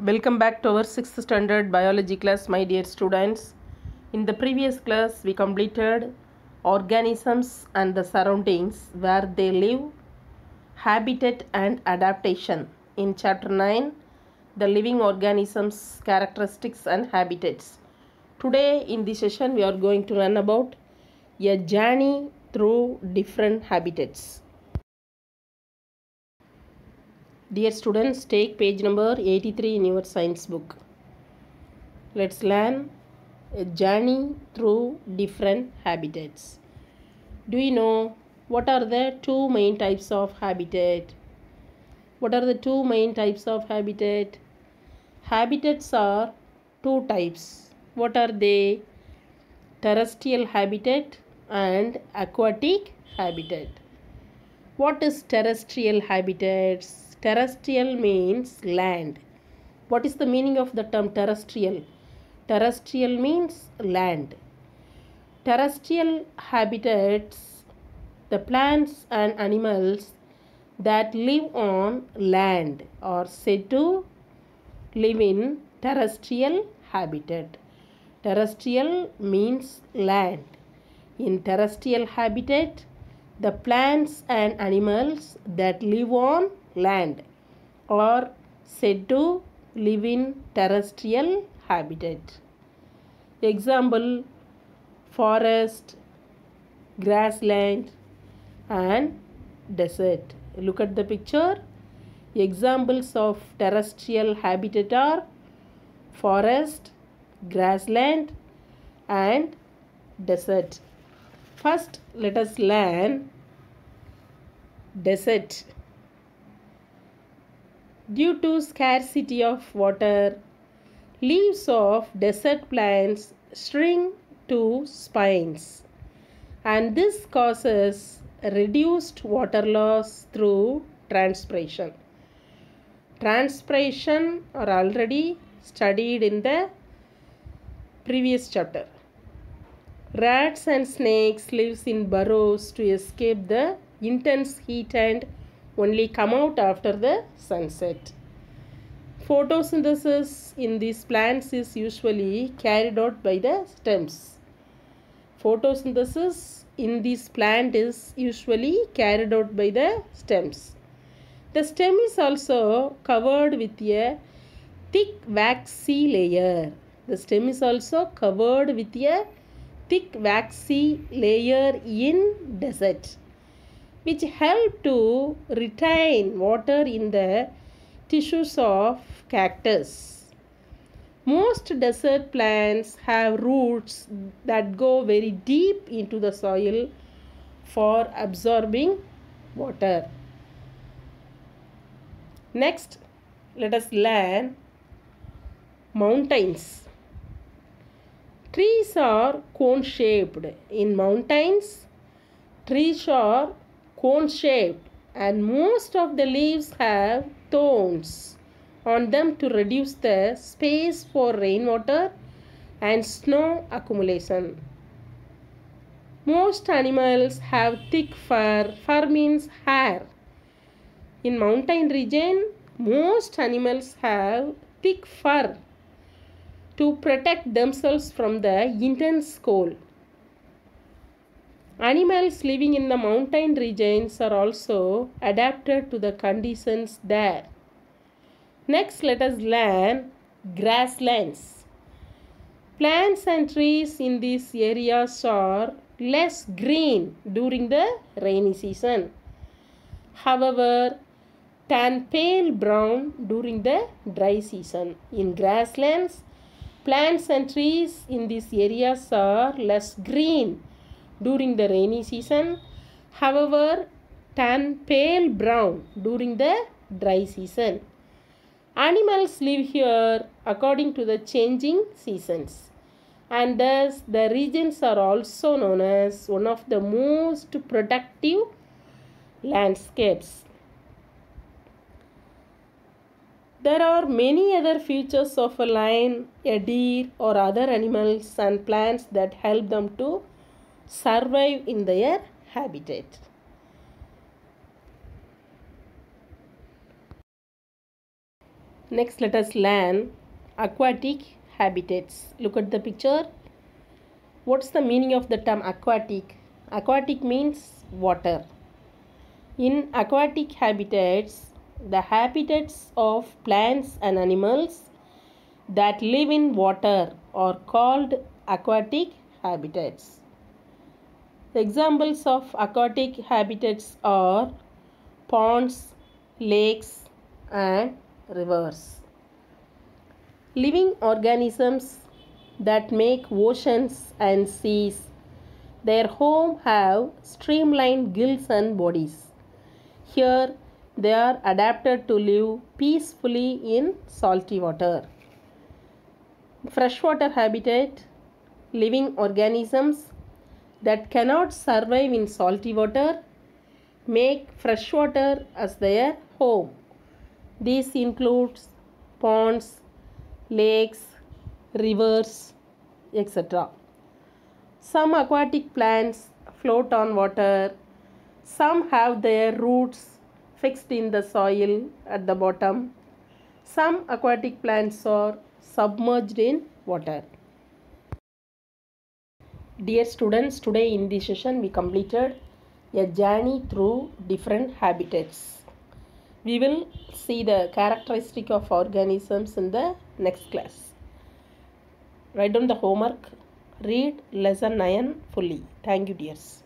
Welcome back to our 6th standard biology class, my dear students. In the previous class, we completed organisms and the surroundings where they live, habitat and adaptation. In chapter 9, the living organisms, characteristics and habitats. Today in this session, we are going to learn about a journey through different habitats. Dear students, take page number 83 in your science book. Let's learn a journey through different habitats. Do you know what are the two main types of habitat? What are the two main types of habitat? Habitats are two types. What are they? Terrestrial habitat and aquatic habitat. What is terrestrial habitats? Terrestrial means land. What is the meaning of the term terrestrial? Terrestrial means land. Terrestrial habitats, the plants and animals that live on land are said to live in terrestrial habitat. Terrestrial means land. In terrestrial habitat, the plants and animals that live on land are said to live in terrestrial habitat. Example: forest, grassland and desert. Look at the picture. Examples of terrestrial habitat are forest, grassland and desert. First, let us learn desert. Due to scarcity of water, leaves of desert plants shrink to spines, and this causes reduced water loss through transpiration. Transpiration are already studied in the previous chapter. Rats and snakes live in burrows to escape the intense heat and only come out after the sunset. Photosynthesis in these plants is usually carried out by the stems. Photosynthesis in this plant is usually carried out by the stems. The stem is also covered with a thick waxy layer. The stem is also covered with a thick waxy layer in desert, which help to retain water in the tissues of cactus. Most desert plants have roots that go very deep into the soil for absorbing water. Next, let us learn mountains. Trees are cone shaped. In mountains, trees are cone shaped and most of the leaves have thorns on them to reduce the space for rainwater and snow accumulation. Most animals have thick fur. Fur means hair. In mountain region, most animals have thick fur to protect themselves from the intense cold. Animals living in the mountain regions are also adapted to the conditions there. Next, let us learn grasslands. Plants and trees in these areas are less green during the rainy season. However, turn pale brown during the dry season. In grasslands, plants and trees in these areas are less green during the rainy season. However, turn pale brown during the dry season. Animals live here according to the changing seasons, and thus the regions are also known as one of the most productive landscapes. There are many other features of a lion, a deer or other animals and plants that help them to survive in their habitat. Next, let us learn aquatic habitats. Look at the picture. What's the meaning of the term aquatic? Aquatic means water. In aquatic habitats, the habitats of plants and animals that live in water are called aquatic habitats. Examples of aquatic habitats are ponds, lakes, and rivers. Living organisms that make oceans and seas their home have streamlined gills and bodies. Here, they are adapted to live peacefully in salty water. Freshwater habitat, living organisms that cannot survive in salty water make freshwater as their home. This includes ponds, lakes, rivers, etc. Some aquatic plants float on water. Some have their roots fixed in the soil at the bottom. Some aquatic plants are submerged in water. Dear students, today in this session we completed a journey through different habitats. We will see the characteristic of organisms in the next class. Write down the homework. Read lesson 9 fully. Thank you, dears.